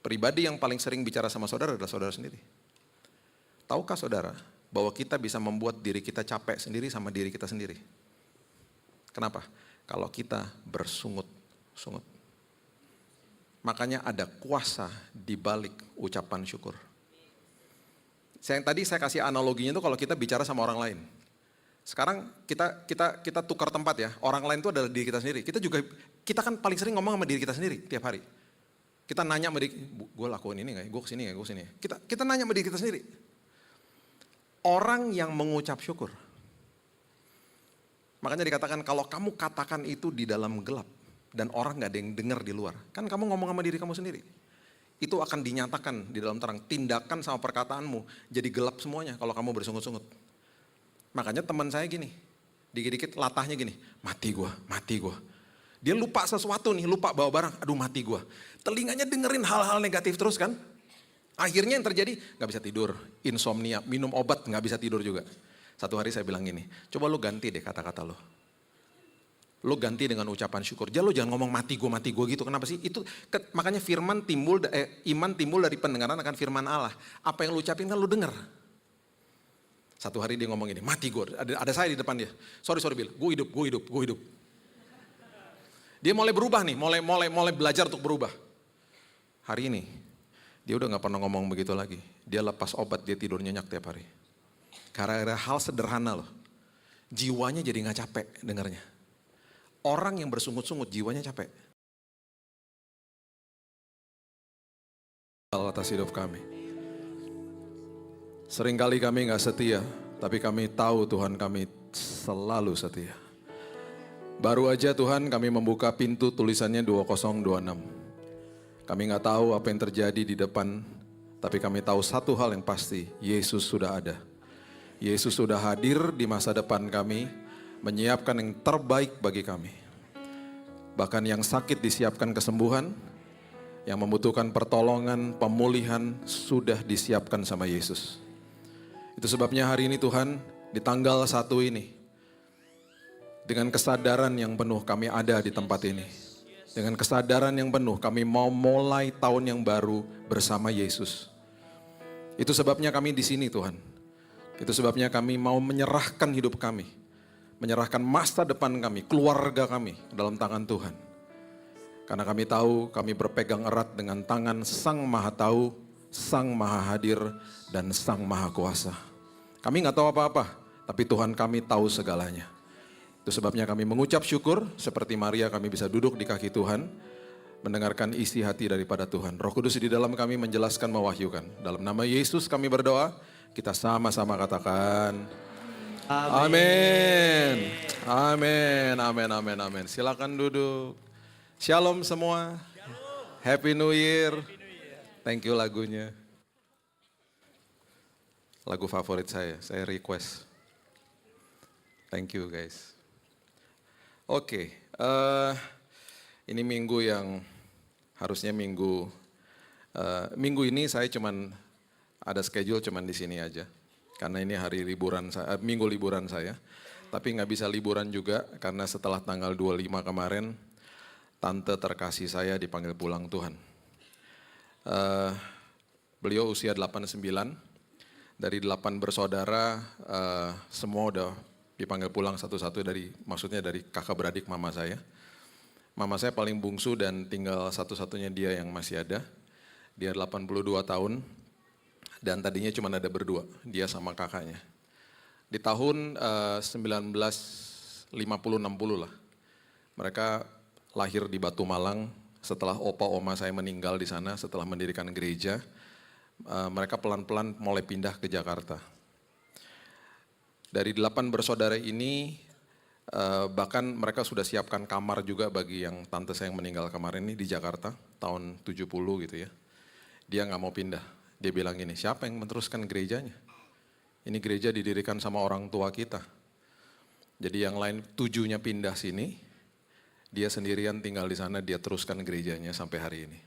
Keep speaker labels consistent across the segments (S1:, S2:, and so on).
S1: Pribadi yang paling sering bicara sama saudara adalah saudara sendiri. Tahukah saudara bahwa kita bisa membuat diri kita capek sendiri sama diri kita sendiri? Kenapa? Kalau kita bersungut-sungut. Makanya ada kuasa di balik ucapan syukur. Tadi saya kasih analoginya itu kalau kita bicara sama orang lain. Sekarang kita tukar tempat ya. Orang lain itu adalah diri kita sendiri. Kita kan paling sering ngomong sama diri kita sendiri tiap hari. Kita nanya sama diri, gue lakuin ini gak ya? Gue kesini gak ya? Gue kesini ya? Kita nanya sama diri kita sendiri. Orang yang mengucap syukur. Makanya dikatakan kalau kamu katakan itu di dalam gelap. Dan orang gak ada yang dengar di luar. Kan kamu ngomong sama diri kamu sendiri. Itu akan dinyatakan di dalam terang. Tindakan sama perkataanmu jadi gelap semuanya kalau kamu bersungut-sungut. Makanya teman saya gini. Dikit-dikit latahnya gini. Mati gue. Dia lupa sesuatu nih, lupa bawa barang. Aduh mati gue. Telinganya dengerin hal-hal negatif terus kan. Akhirnya yang terjadi gak bisa tidur. Insomnia, minum obat gak bisa tidur juga. Satu hari saya bilang gini. Coba lu ganti deh kata-kata lu. Lu ganti dengan ucapan syukur. Lu jangan ngomong mati gue gitu. Kenapa sih? Makanya iman timbul dari pendengaran akan firman Allah. Apa yang lu ucapin kan lu denger. Satu hari dia ngomong gini, mati gue. Ada saya di depan dia. Sorry Bill, gue hidup. Dia mulai berubah nih, mulai belajar untuk berubah. Hari ini, dia udah gak pernah ngomong begitu lagi. Dia lepas obat, dia tidur nyenyak tiap hari. Karena hal sederhana loh. Jiwanya jadi gak capek dengarnya. Orang yang bersungut-sungut jiwanya capek. Atas hidup kami. Seringkali kami gak setia, tapi kami tahu Tuhan kami selalu setia. Baru aja Tuhan kami membuka pintu tulisannya 2026. Kami gak tahu apa yang terjadi di depan, tapi kami tahu satu hal yang pasti, Yesus sudah ada. Yesus sudah hadir di masa depan kami, menyiapkan yang terbaik bagi kami. Bahkan yang sakit disiapkan kesembuhan, yang membutuhkan pertolongan, pemulihan sudah disiapkan sama Yesus. Itu sebabnya hari ini Tuhan, di tanggal 1 ini, dengan kesadaran yang penuh kami ada di tempat ini. Dengan kesadaran yang penuh kami mau mulai tahun yang baru bersama Yesus. Itu sebabnya kami di sini Tuhan. Itu sebabnya kami mau menyerahkan hidup kami. Menyerahkan masa depan kami, keluarga kami dalam tangan Tuhan. Karena kami tahu kami berpegang erat dengan tangan Sang Maha Tahu, Sang Maha Hadir, dan Sang Maha Kuasa. Kami gak tahu apa-apa, tapi Tuhan kami tahu segalanya. Itu sebabnya kami mengucap syukur, seperti Maria kami bisa duduk di kaki Tuhan, mendengarkan isi hati daripada Tuhan. Roh Kudus di dalam kami menjelaskan, mewahyukan. Dalam nama Yesus kami berdoa, kita sama-sama katakan, amin. Amin. Silakan duduk. Shalom semua. Happy New Year. Thank you lagunya. Lagu favorit saya request. Thank you guys. Oke, ini minggu yang harusnya minggu ini saya cuman ada schedule cuman di sini aja. Karena ini hari liburan minggu liburan saya. Tapi nggak bisa liburan juga karena setelah tanggal 25 kemarin, tante terkasih saya dipanggil pulang Tuhan. Beliau usia 89, dari 8 bersaudara semua udah dipanggil pulang satu-satu maksudnya dari kakak beradik mama saya. Mama saya paling bungsu dan tinggal satu-satunya dia yang masih ada. Dia 82 tahun dan tadinya cuma ada berdua, dia sama kakaknya. Di tahun 1950-60 lah, mereka lahir di Batu Malang setelah opa oma saya meninggal di sana setelah mendirikan gereja. Mereka pelan-pelan mulai pindah ke Jakarta. Dari 8 bersaudara ini, bahkan mereka sudah siapkan kamar juga bagi yang tante saya yang meninggal kemarin ini di Jakarta, tahun 70 gitu ya. Dia gak mau pindah, dia bilang gini, siapa yang meneruskan gerejanya? Ini gereja didirikan sama orang tua kita. Jadi yang lain 7-nya pindah sini, dia sendirian tinggal di sana, dia teruskan gerejanya sampai hari ini.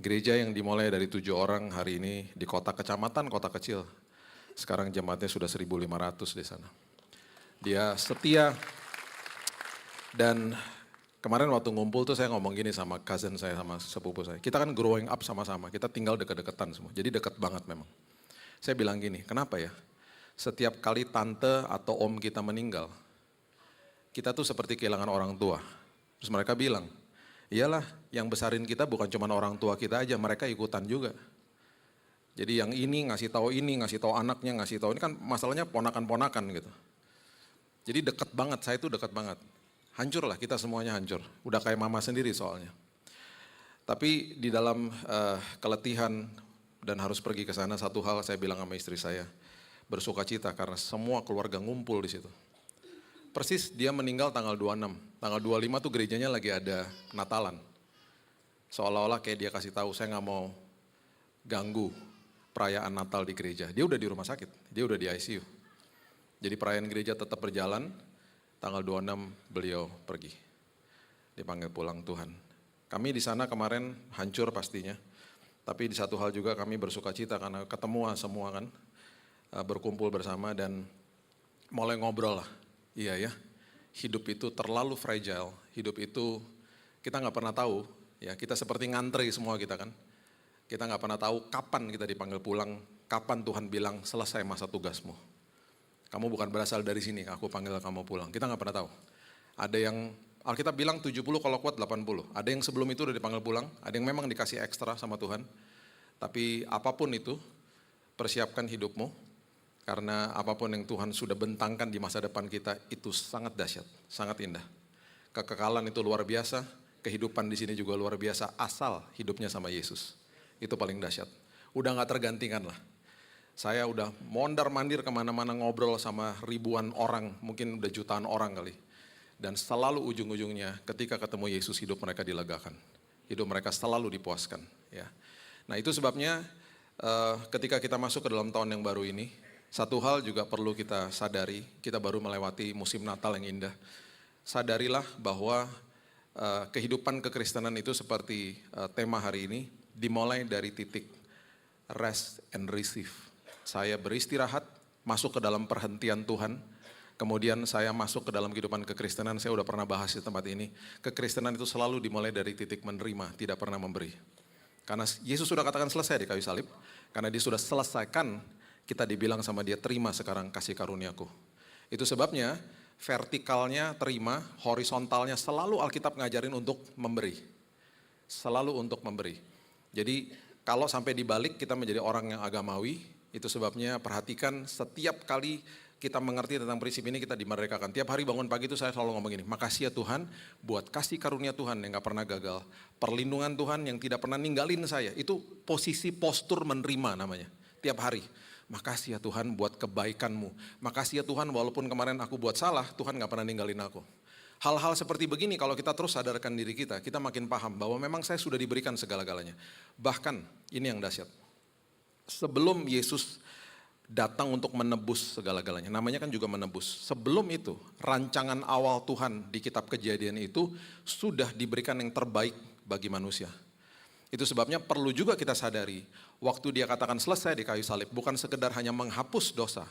S1: Gereja yang dimulai dari 7 orang hari ini di kota kecamatan, kota kecil. Sekarang jemaatnya sudah 1.500 di sana. Dia setia dan Kemarin waktu ngumpul tuh saya ngomong gini sama cousin saya, sama sepupu saya. Kita kan growing up sama-sama, kita tinggal deket-deketan semua. Jadi deket banget memang. Saya bilang gini, kenapa ya? Setiap kali tante atau om kita meninggal, kita tuh seperti kehilangan orang tua. Terus mereka bilang, iyalah yang besarin kita bukan cuma orang tua kita aja, mereka ikutan juga. Jadi yang ini ngasih tahu anaknya, ngasih tahu ini kan masalahnya ponakan-ponakan gitu. Jadi deket banget, saya itu deket banget. Hancur lah, kita semuanya hancur. Udah kayak mama sendiri soalnya. Tapi di dalam keletihan dan harus pergi ke sana, satu hal saya bilang sama istri saya, bersuka cita karena semua keluarga ngumpul di situ. Persis dia meninggal tanggal 26, tanggal 25 tuh gerejanya lagi ada Natalan. Seolah-olah kayak dia kasih tahu, saya nggak mau ganggu perayaan Natal di gereja. Dia udah di rumah sakit, dia udah di ICU. Jadi perayaan gereja tetap berjalan, tanggal 26 beliau pergi. Dipanggil pulang Tuhan. Kami di sana kemarin hancur pastinya. Tapi di satu hal juga kami bersuka cita karena ketemu semua kan. Berkumpul bersama dan mulai ngobrol lah. Iya ya, hidup itu terlalu fragile. Hidup itu kita nggak pernah tahu. Ya, kita seperti ngantri semua kita kan. Kita nggak pernah tahu kapan kita dipanggil pulang. Kapan Tuhan bilang selesai masa tugasmu. Kamu bukan berasal dari sini, aku panggil kamu pulang. Kita nggak pernah tahu. Ada yang, Alkitab bilang 70 kalau kuat 80. Ada yang sebelum itu udah dipanggil pulang, ada yang memang dikasih ekstra sama Tuhan. Tapi apapun itu, persiapkan hidupmu. Karena apapun yang Tuhan sudah bentangkan di masa depan kita, itu sangat dahsyat, sangat indah. Kekekalan itu luar biasa, kehidupan di sini juga luar biasa, asal hidupnya sama Yesus. Itu paling dahsyat. Udah nggak tergantikan lah. Saya udah mondar-mandir kemana-mana ngobrol sama ribuan orang, mungkin udah jutaan orang kali. Dan selalu ujung-ujungnya ketika ketemu Yesus hidup mereka dilegakan. Hidup mereka selalu dipuaskan. Ya. Nah itu sebabnya ketika kita masuk ke dalam tahun yang baru ini, satu hal juga perlu kita sadari, kita baru melewati musim Natal yang indah. Sadarilah bahwa kehidupan kekristenan itu seperti tema hari ini, dimulai dari titik rest and receive. Saya beristirahat, masuk ke dalam perhentian Tuhan, kemudian saya masuk ke dalam kehidupan kekristenan, saya udah pernah bahas di tempat ini. Kekristenan itu selalu dimulai dari titik menerima, tidak pernah memberi. Karena Yesus sudah katakan selesai di kayu salib, karena dia sudah selesaikan, kita dibilang sama dia, terima sekarang kasih karuniaku. Itu sebabnya vertikalnya terima, horizontalnya selalu Alkitab ngajarin untuk memberi. Selalu untuk memberi. Jadi kalau sampai dibalik kita menjadi orang yang agamawi, itu sebabnya perhatikan setiap kali kita mengerti tentang prinsip ini kita dimerdekakan. Tiap hari bangun pagi itu saya selalu ngomong gini, makasih ya Tuhan buat kasih karunia Tuhan yang gak pernah gagal. Perlindungan Tuhan yang tidak pernah ninggalin saya. Itu posisi postur menerima namanya. Tiap hari. Makasih ya Tuhan buat kebaikan-Mu. Makasih ya Tuhan walaupun kemarin aku buat salah, Tuhan gak pernah ninggalin aku. Hal-hal seperti begini kalau kita terus sadarkan diri kita makin paham bahwa memang saya sudah diberikan segala-galanya. Bahkan ini yang dahsyat. Sebelum Yesus datang untuk menebus segala-galanya, namanya kan juga menebus. Sebelum itu, rancangan awal Tuhan di kitab Kejadian itu sudah diberikan yang terbaik bagi manusia. Itu sebabnya perlu juga kita sadari, waktu dia katakan selesai di kayu salib, bukan sekedar hanya menghapus dosa,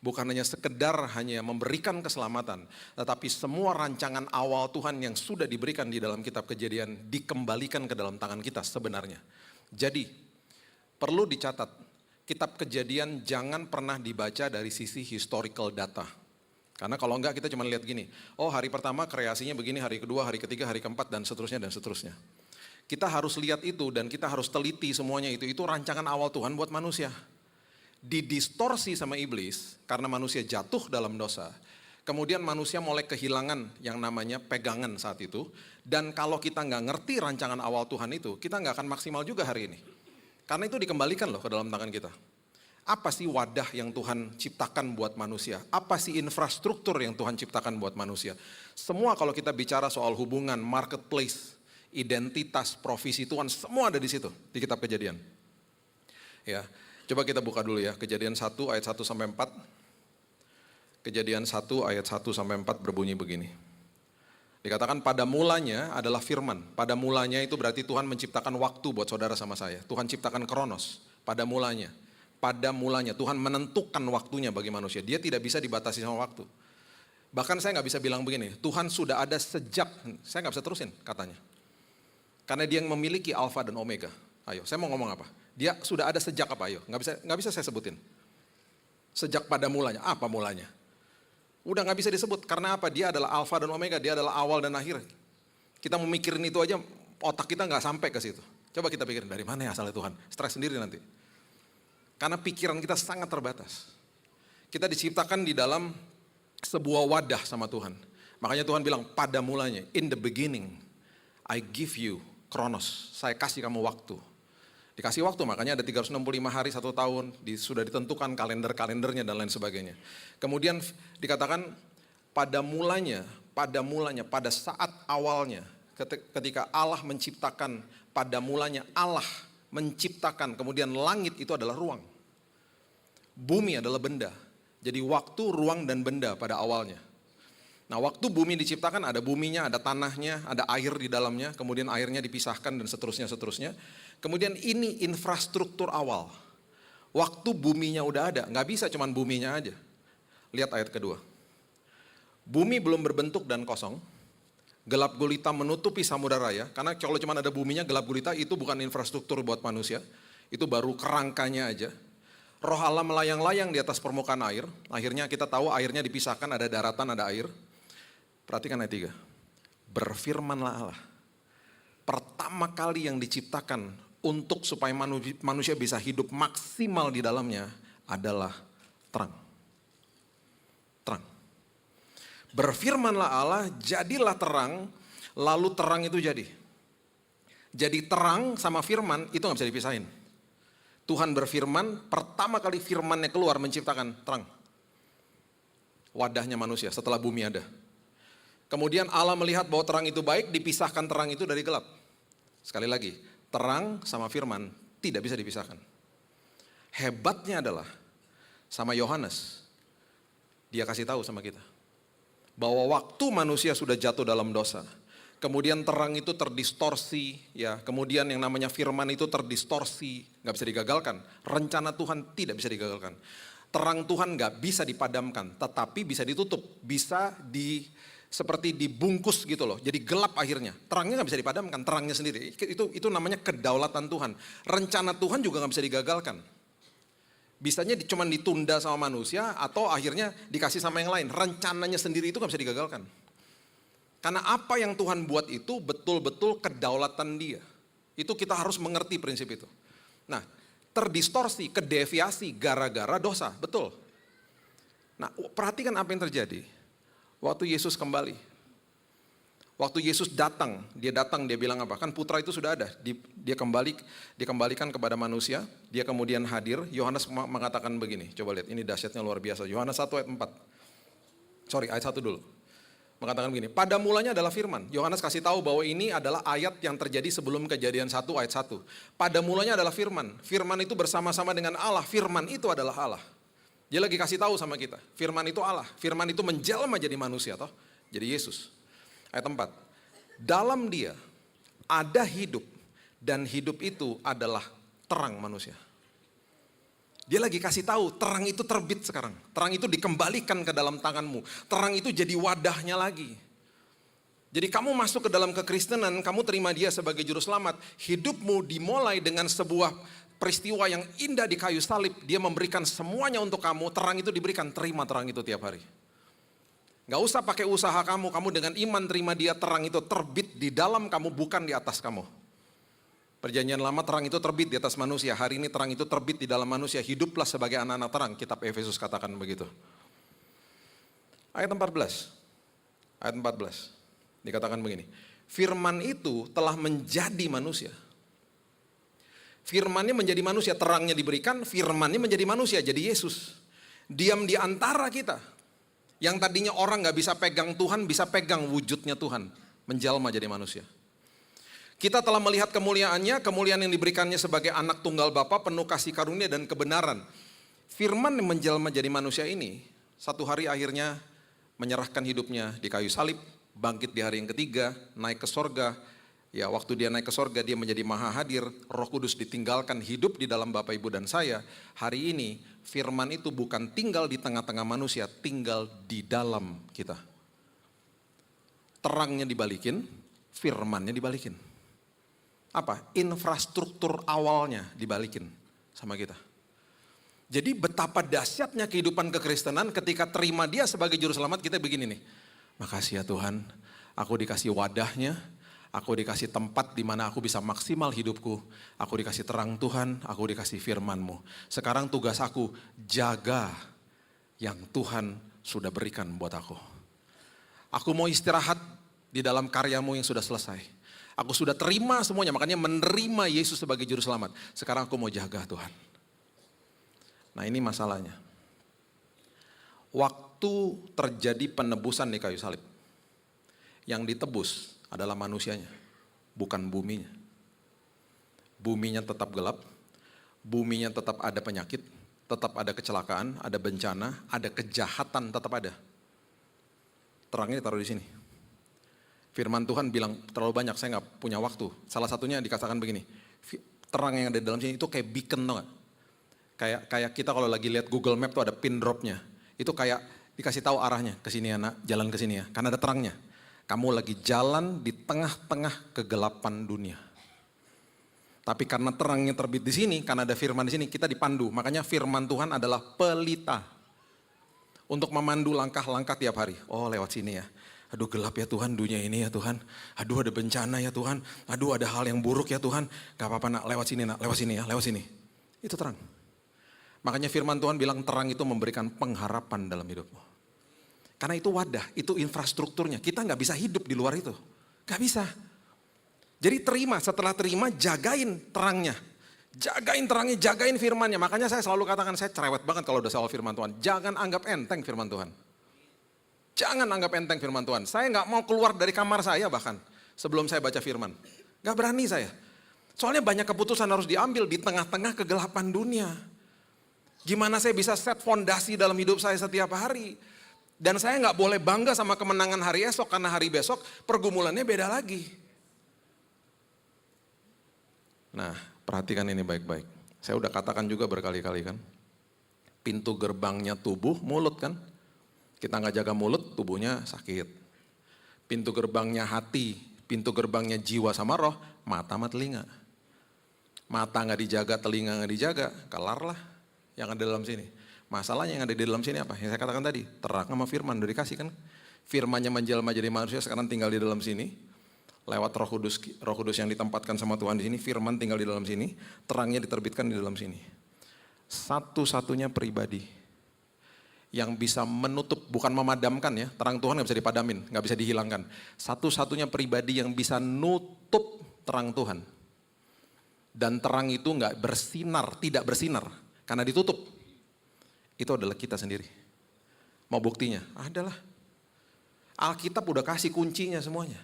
S1: bukan hanya sekedar hanya memberikan keselamatan, tetapi semua rancangan awal Tuhan yang sudah diberikan di dalam kitab Kejadian dikembalikan ke dalam tangan kita sebenarnya. Jadi, perlu dicatat, kitab Kejadian jangan pernah dibaca dari sisi historical data. Karena kalau enggak kita cuma lihat gini, oh hari pertama kreasinya begini, hari kedua, hari ketiga, hari keempat, dan seterusnya, dan seterusnya. Kita harus lihat itu dan kita harus teliti semuanya itu rancangan awal Tuhan buat manusia. Didistorsi sama iblis karena manusia jatuh dalam dosa. Kemudian manusia mulai kehilangan yang namanya pegangan saat itu. Dan kalau kita nggak ngerti rancangan awal Tuhan itu, kita nggak akan maksimal juga hari ini. Karena itu dikembalikan loh ke dalam tangan kita. Apa sih wadah yang Tuhan ciptakan buat manusia? Apa sih infrastruktur yang Tuhan ciptakan buat manusia? Semua kalau kita bicara soal hubungan, marketplace, identitas, profesi Tuhan, semua ada di situ, di kitab Kejadian. Ya, coba kita buka dulu ya, Kejadian 1 ayat 1 sampai 4. Kejadian 1 ayat 1 sampai 4 berbunyi begini. Dikatakan pada mulanya adalah firman. Pada mulanya itu berarti Tuhan menciptakan waktu buat saudara sama saya. Tuhan ciptakan kronos. Pada mulanya. Pada mulanya Tuhan menentukan waktunya bagi manusia. Dia tidak bisa dibatasi sama waktu. Bahkan saya nggak bisa bilang begini, Tuhan sudah ada sejak, saya nggak bisa terusin katanya. Karena dia yang memiliki Alfa dan Omega. Ayo, saya mau ngomong apa? Dia sudah ada sejak apa? Ayo, nggak bisa saya sebutin. Sejak pada mulanya, apa mulanya? Udah nggak bisa disebut, karena apa? Dia adalah Alfa dan Omega, dia adalah awal dan akhir. Kita memikirin itu aja, otak kita nggak sampai ke situ. Coba kita pikirin, dari mana ya asalnya Tuhan? Stres sendiri nanti. Karena pikiran kita sangat terbatas. Kita diciptakan di dalam sebuah wadah sama Tuhan. Makanya Tuhan bilang, pada mulanya, in the beginning, I give you Kronos, saya kasih kamu waktu. Dikasih waktu, makanya ada 365 hari 1 tahun, sudah ditentukan kalender-kalendernya dan lain sebagainya. Kemudian dikatakan pada mulanya, pada saat awalnya, ketika Allah menciptakan, pada mulanya Allah menciptakan, kemudian langit itu adalah ruang. Bumi adalah benda, jadi waktu, ruang, dan benda pada awalnya. Nah, waktu bumi diciptakan ada buminya, ada tanahnya, ada air di dalamnya, kemudian airnya dipisahkan dan seterusnya. Kemudian ini infrastruktur awal. Waktu buminya udah ada, nggak bisa cuman buminya aja. Lihat ayat kedua. Bumi belum berbentuk dan kosong, gelap gulita menutupi samudera raya, karena kalau cuma ada buminya, gelap gulita itu bukan infrastruktur buat manusia, itu baru kerangkanya aja. Roh Allah melayang-layang di atas permukaan air, akhirnya kita tahu airnya dipisahkan, ada daratan, ada air. Perhatikan ayat 3. Berfirmanlah Allah. Pertama kali yang diciptakan untuk supaya manusia bisa hidup maksimal di dalamnya adalah terang. Terang. Berfirmanlah Allah, jadilah terang, lalu terang itu jadi. Jadi terang sama firman itu gak bisa dipisahin. Tuhan berfirman, pertama kali firmannya keluar menciptakan terang. Wadahnya manusia setelah bumi ada. Kemudian Allah melihat bahwa terang itu baik, dipisahkan terang itu dari gelap. Sekali lagi, terang sama firman tidak bisa dipisahkan. Hebatnya adalah sama Yohanes, dia kasih tahu sama kita bahwa waktu manusia sudah jatuh dalam dosa, kemudian terang itu terdistorsi, ya, kemudian yang namanya firman itu terdistorsi, nggak bisa digagalkan. Rencana Tuhan tidak bisa digagalkan. Terang Tuhan nggak bisa dipadamkan, tetapi bisa ditutup, bisa seperti dibungkus gitu loh, jadi gelap akhirnya. Terangnya nggak bisa dipadamkan, terangnya sendiri. Itu namanya kedaulatan Tuhan. Rencana Tuhan juga nggak bisa digagalkan. Bisanya cuma ditunda sama manusia atau akhirnya dikasih sama yang lain. Rencananya sendiri itu nggak bisa digagalkan. Karena apa yang Tuhan buat itu betul-betul kedaulatan Dia. Itu kita harus mengerti prinsip itu. Nah, terdistorsi, kedeviasi gara-gara dosa, betul. Nah, perhatikan apa yang terjadi. Waktu Yesus kembali, waktu Yesus datang, dia bilang apa? Kan putra itu sudah ada, dikembalikan kepada manusia, dia kemudian hadir. Yohanes mengatakan begini, coba lihat, ini dahsyatnya luar biasa. Yohanes 1 ayat 4, ayat 1 dulu. Mengatakan begini, pada mulanya adalah firman. Yohanes kasih tahu bahwa ini adalah ayat yang terjadi sebelum Kejadian 1 ayat 1. Pada mulanya adalah firman, firman itu bersama-sama dengan Allah, firman itu adalah Allah. Dia lagi kasih tahu sama kita, firman itu Allah, firman itu menjelma jadi manusia toh, jadi Yesus. Ayat 4, dalam Dia ada hidup dan hidup itu adalah terang manusia. Dia lagi kasih tahu, terang itu terbit sekarang, terang itu dikembalikan ke dalam tanganmu, terang itu jadi wadahnya lagi. Jadi kamu masuk ke dalam kekristenan, kamu terima Dia sebagai juru selamat, hidupmu dimulai dengan sebuah peristiwa yang indah di kayu salib. Dia memberikan semuanya untuk kamu, terang itu diberikan, terima terang itu tiap hari. Gak usah pakai usaha kamu dengan iman terima Dia, terang itu terbit di dalam kamu, bukan di atas kamu. Perjanjian lama terang itu terbit di atas manusia, hari ini terang itu terbit di dalam manusia, hiduplah sebagai anak-anak terang, kitab Efesus katakan begitu. Ayat 14, dikatakan begini, firman itu telah menjadi manusia. Firmannya menjadi manusia, terangnya diberikan, firmannya menjadi manusia, jadi Yesus. Diam di antara kita. Yang tadinya orang gak bisa pegang Tuhan, bisa pegang wujudnya Tuhan. Menjalma jadi manusia. Kita telah melihat kemuliaannya, kemuliaan yang diberikannya sebagai anak tunggal Bapa, penuh kasih karunia dan kebenaran. Firman yang menjalma jadi manusia ini, satu hari akhirnya menyerahkan hidupnya di kayu salib, bangkit di hari yang ketiga, naik ke sorga, Ya, waktu dia naik ke sorga, dia menjadi maha hadir, Roh Kudus ditinggalkan hidup di dalam Bapak Ibu dan saya. Hari ini firman itu bukan tinggal di tengah-tengah manusia, tinggal di dalam kita. Terangnya dibalikin, firmannya dibalikin. Apa? Infrastruktur awalnya dibalikin sama kita. Jadi betapa dahsyatnya kehidupan kekristenan ketika terima dia sebagai juru selamat, kita begini nih. Makasih ya Tuhan, aku dikasih wadahnya, aku dikasih tempat di mana aku bisa maksimal hidupku. Aku dikasih terang Tuhan, aku dikasih firman-Mu. Sekarang tugas aku jaga yang Tuhan sudah berikan buat aku. Aku mau istirahat di dalam karya-Mu yang sudah selesai. Aku sudah terima semuanya, makanya menerima Yesus sebagai juru selamat. Sekarang aku mau jaga Tuhan. Nah ini masalahnya. Waktu terjadi penebusan di kayu salib, yang ditebus adalah manusianya, bukan buminya. Buminya tetap gelap, buminya tetap ada penyakit, tetap ada kecelakaan, ada bencana, ada kejahatan, tetap ada. Terangnya ditaruh di sini. Firman Tuhan bilang terlalu banyak, saya nggak punya waktu. Salah satunya dikatakan begini, terang yang ada di dalam sini itu kayak beacon, tau gak? Kayak kita kalau lagi lihat Google Map tuh ada pin dropnya. Itu kayak dikasih tahu arahnya, ke sini ya nak, jalan ke sini ya, karena ada terangnya. Kamu lagi jalan di tengah-tengah kegelapan dunia. Tapi karena terangnya terbit di sini, karena ada firman di sini, kita dipandu. Makanya firman Tuhan adalah pelita untuk memandu langkah-langkah tiap hari. Oh lewat sini ya. Aduh gelap ya Tuhan dunia ini ya Tuhan. Aduh ada bencana ya Tuhan. Aduh ada hal yang buruk ya Tuhan. Gak apa-apa nak, lewat sini nak, lewat sini ya, lewat sini. Itu terang. Makanya firman Tuhan bilang terang itu memberikan pengharapan dalam hidupmu. Karena itu wadah, itu infrastrukturnya. Kita gak bisa hidup di luar itu. Gak bisa. Jadi terima, setelah terima jagain terangnya. Jagain terangnya, jagain firmannya. Makanya saya selalu katakan, saya cerewet banget kalau udah soal firman Tuhan. Jangan anggap enteng firman Tuhan. Jangan anggap enteng firman Tuhan. Saya gak mau keluar dari kamar saya bahkan sebelum saya baca firman. Gak berani saya. Soalnya banyak keputusan harus diambil di tengah-tengah kegelapan dunia. Gimana saya bisa set fondasi dalam hidup saya setiap hari. Dan saya gak boleh bangga sama kemenangan hari esok. Karena hari besok pergumulannya beda lagi. Nah perhatikan ini baik-baik. Saya udah katakan juga berkali-kali kan. Pintu gerbangnya tubuh mulut kan. Kita gak jaga mulut, tubuhnya sakit. Pintu gerbangnya hati, pintu gerbangnya jiwa sama roh, mata sama telinga. Mata gak dijaga, telinga gak dijaga, kelar lah yang ada dalam sini. Masalahnya yang ada di dalam sini apa? Yang saya katakan tadi, terang sama firman, udah dikasih kan. Firmannya menjelma jadi manusia, sekarang tinggal di dalam sini. Lewat Roh Kudus yang ditempatkan sama Tuhan di sini, firman tinggal di dalam sini, terangnya diterbitkan di dalam sini. Satu-satunya pribadi yang bisa menutup, bukan memadamkan ya, terang Tuhan gak bisa dipadamin, gak bisa dihilangkan. Satu-satunya pribadi yang bisa nutup terang Tuhan. Dan terang itu gak bersinar, tidak bersinar, karena ditutup. Itu adalah kita sendiri. Mau buktinya? Adalah. Alkitab udah kasih kuncinya semuanya.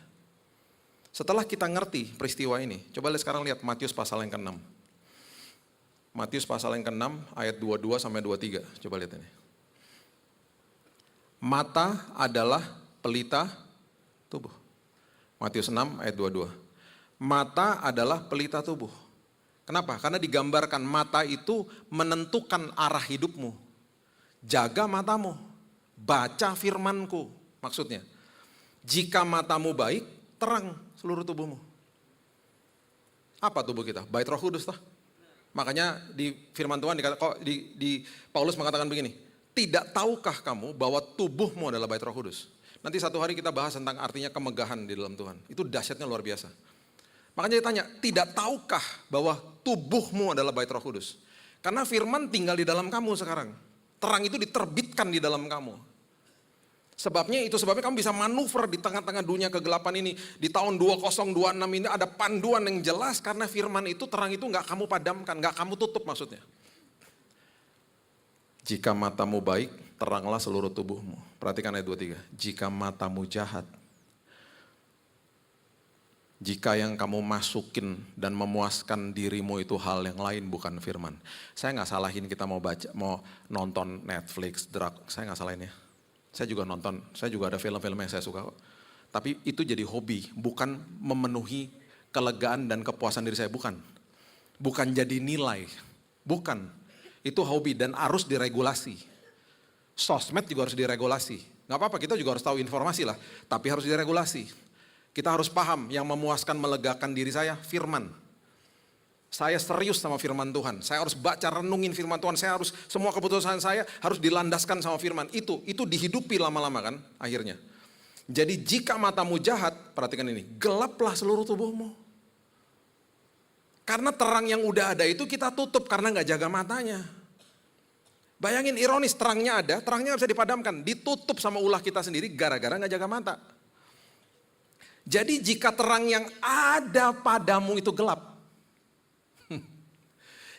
S1: Setelah kita ngerti peristiwa ini, coba sekarang lihat Matius pasal yang ke-6. Matius pasal yang ke-6 ayat 22 sampai 23, coba lihat ini. Mata adalah pelita tubuh. Matius 6 ayat 22. Mata adalah pelita tubuh. Kenapa? Karena digambarkan mata itu menentukan arah hidupmu. Jaga matamu, baca firmanku. Maksudnya, jika matamu baik, terang seluruh tubuhmu. Apa tubuh kita? Bait Roh Kudus toh. Makanya di firman Tuhan di Paulus mengatakan begini, tidak tahukah kamu bahwa tubuhmu adalah bait Roh Kudus? Nanti satu hari kita bahas tentang artinya kemegahan di dalam Tuhan. Itu dahsyatnya luar biasa. Makanya ditanya, tidak tahukah bahwa tubuhmu adalah bait Roh Kudus? Karena firman tinggal di dalam kamu sekarang. Terang itu diterbitkan di dalam kamu. Sebabnya kamu bisa manuver di tengah-tengah dunia kegelapan ini. Di tahun 2026 ini ada panduan yang jelas karena firman itu, terang itu gak kamu padamkan, gak kamu tutup maksudnya. Jika matamu baik, teranglah seluruh tubuhmu. Perhatikan ayat 23. Jika matamu jahat, jika yang kamu masukin dan memuaskan dirimu itu hal yang lain bukan firman. Saya gak salahin kita mau nonton Netflix, drug, saya gak salahin ya. Saya juga nonton, saya juga ada film-film yang saya suka kok. Tapi itu jadi hobi, bukan memenuhi kelegaan dan kepuasan diri saya. Bukan. Bukan jadi nilai. Bukan. Itu hobi dan harus diregulasi. Sosmed juga harus diregulasi. Gak apa-apa, kita juga harus tahu informasi lah. Tapi harus diregulasi. Kita harus paham yang memuaskan, melegakan diri saya, firman. Saya serius sama firman Tuhan. Saya harus baca, renungin firman Tuhan. Saya harus, semua keputusan saya harus dilandaskan sama firman. Itu dihidupi lama-lama kan akhirnya. Jadi jika matamu jahat, perhatikan ini, gelaplah seluruh tubuhmu. Karena terang yang udah ada itu kita tutup karena gak jaga matanya. Bayangin ironis, terangnya ada, terangnya gak bisa dipadamkan. Ditutup sama ulah kita sendiri gara-gara gak jaga mata. Jadi jika terang yang ada padamu itu gelap.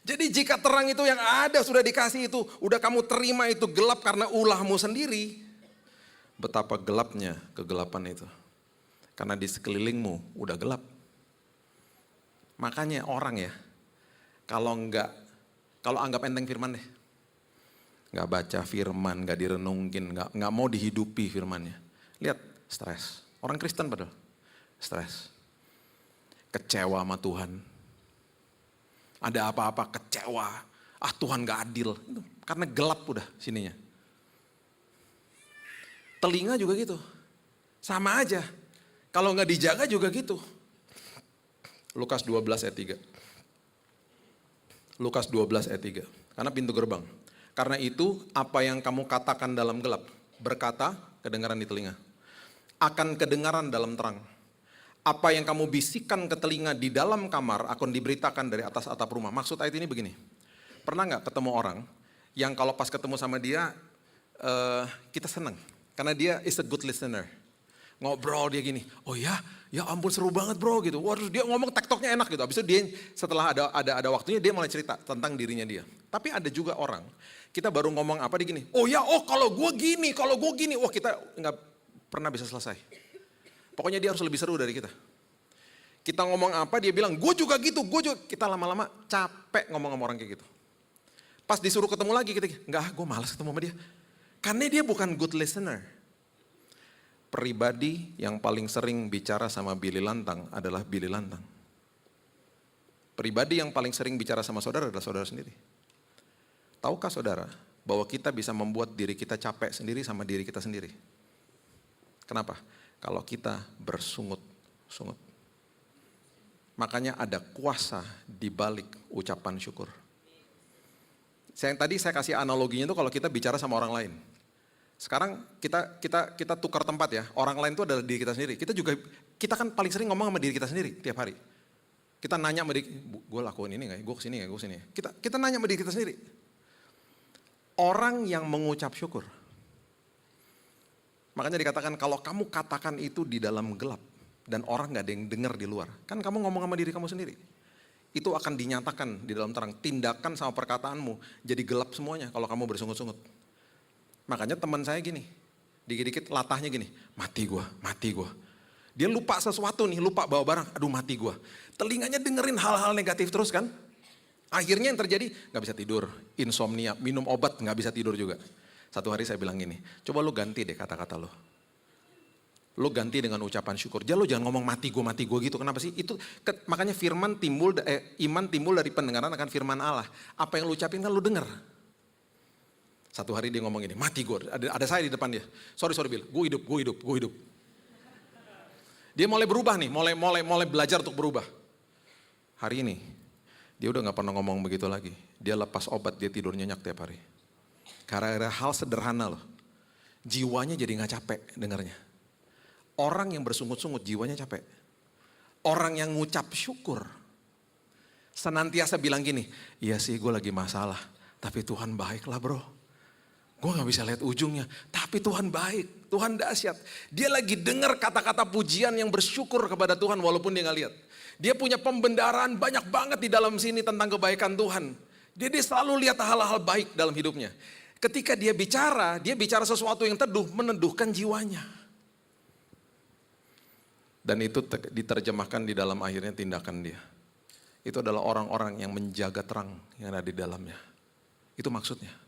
S1: Jadi jika terang itu yang ada sudah dikasih itu, udah kamu terima itu gelap karena ulahmu sendiri. Betapa gelapnya kegelapan itu. Karena di sekelilingmu udah gelap. Makanya orang ya, kalau anggap enteng firman deh. Gak baca firman, gak direnungin, gak mau dihidupi firmannya. Lihat, stres. Orang Kristen padahal. Stres. Kecewa sama Tuhan. Ada apa-apa kecewa. Tuhan gak adil. Karena gelap udah sininya. Telinga juga gitu. Sama aja. Kalau gak dijaga juga gitu. Lukas 12 ayat 3. Lukas 12 ayat 3. Karena pintu gerbang. Karena itu apa yang kamu katakan dalam gelap. Berkata kedengaran di telinga. Akan kedengaran dalam terang. Apa yang kamu bisikkan ke telinga di dalam kamar akan diberitakan dari atas atap rumah. Maksud ayat ini begini. Pernah gak ketemu orang yang kalau pas ketemu sama dia kita senang. Karena dia is a good listener. Ngobrol dia gini, oh ya ampun seru banget bro gitu. Waduh dia ngomong tektoknya enak gitu. Habis itu dia setelah ada waktunya dia mulai cerita tentang dirinya dia. Tapi ada juga orang, kita baru ngomong apa dia gini, kalau gue gini, wah kita gak pernah bisa selesai. Pokoknya dia harus lebih seru dari kita. Kita ngomong apa dia bilang, gue juga gitu, kita lama-lama capek ngomong sama orang kayak gitu. Pas disuruh ketemu lagi kita, gue malas ketemu sama dia. Karena dia bukan good listener. Pribadi yang paling sering bicara sama Billy Lantang adalah Billy Lantang. Pribadi yang paling sering bicara sama saudara adalah saudara sendiri. Tahukah saudara bahwa kita bisa membuat diri kita capek sendiri sama diri kita sendiri? Kenapa? Kalau kita bersungut-sungut. Makanya ada kuasa di balik ucapan syukur. Tadi saya kasih analoginya itu kalau kita bicara sama orang lain. Sekarang kita tukar tempat ya. Orang lain itu adalah diri kita sendiri. Kita kan paling sering ngomong sama diri kita sendiri tiap hari. Kita nanya sama diri, gue lakuin ini gak ya? Gue kesini gak? Gue kesini. Kita nanya sama diri kita sendiri. Orang yang mengucap syukur. Makanya dikatakan kalau kamu katakan itu di dalam gelap. Dan orang gak ada yang dengar di luar. Kan kamu ngomong sama diri kamu sendiri. Itu akan dinyatakan di dalam terang. Tindakan sama perkataanmu jadi gelap semuanya kalau kamu bersungut-sungut. Makanya teman saya gini, dikit-dikit latahnya gini, mati gua. Dia lupa sesuatu nih, lupa bawa barang, aduh mati gua. Telinganya dengerin hal-hal negatif terus kan. Akhirnya yang terjadi, gak bisa tidur, insomnia, minum obat gak bisa tidur juga. Satu hari saya bilang gini, coba lu ganti deh kata-kata lu. Lu ganti dengan ucapan syukur. Lu jangan ngomong mati gua gitu, kenapa sih? Makanya iman timbul dari pendengaran akan firman Allah. Apa yang lu ucapin kan lu denger. Satu hari dia ngomong gini, mati gue, ada saya di depan dia. Sorry Bill, gue hidup. Dia mulai berubah nih, mulai belajar untuk berubah. Hari ini, dia udah gak pernah ngomong begitu lagi. Dia lepas obat, dia tidur nyenyak tiap hari. Karena ada hal sederhana loh. Jiwanya jadi gak capek dengarnya. Orang yang bersungut-sungut, jiwanya capek. Orang yang ngucap syukur, senantiasa bilang gini, iya sih gue lagi masalah, tapi Tuhan baik lah bro. Gue gak bisa lihat ujungnya, tapi Tuhan baik, Tuhan dahsyat. Dia lagi dengar kata-kata pujian yang bersyukur kepada Tuhan walaupun dia gak lihat. Dia punya pembendaraan banyak banget di dalam sini tentang kebaikan Tuhan. Dia selalu lihat hal-hal baik dalam hidupnya. Ketika dia bicara sesuatu yang teduh, meneduhkan jiwanya. Dan itu diterjemahkan di dalam akhirnya tindakan dia. Itu adalah orang-orang yang menjaga terang yang ada di dalamnya. Itu maksudnya.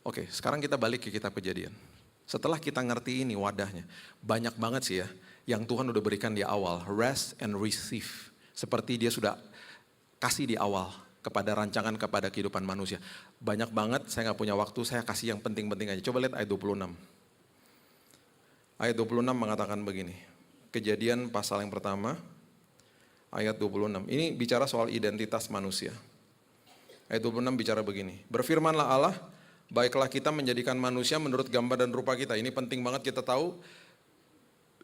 S1: Oke, sekarang kita balik ke kitab Kejadian. Setelah kita ngerti ini wadahnya, banyak banget sih ya yang Tuhan udah berikan di awal. Rest and receive. Seperti dia sudah kasih di awal kepada rancangan, kepada kehidupan manusia. Banyak banget, saya gak punya waktu, saya kasih yang penting-penting aja. Coba lihat ayat 26. Ayat 26 mengatakan begini. Kejadian pasal yang pertama, ayat 26. Ini bicara soal identitas manusia. Ayat 26 bicara begini. Berfirmanlah Allah, baiklah kita menjadikan manusia menurut gambar dan rupa kita. Ini penting banget kita tahu.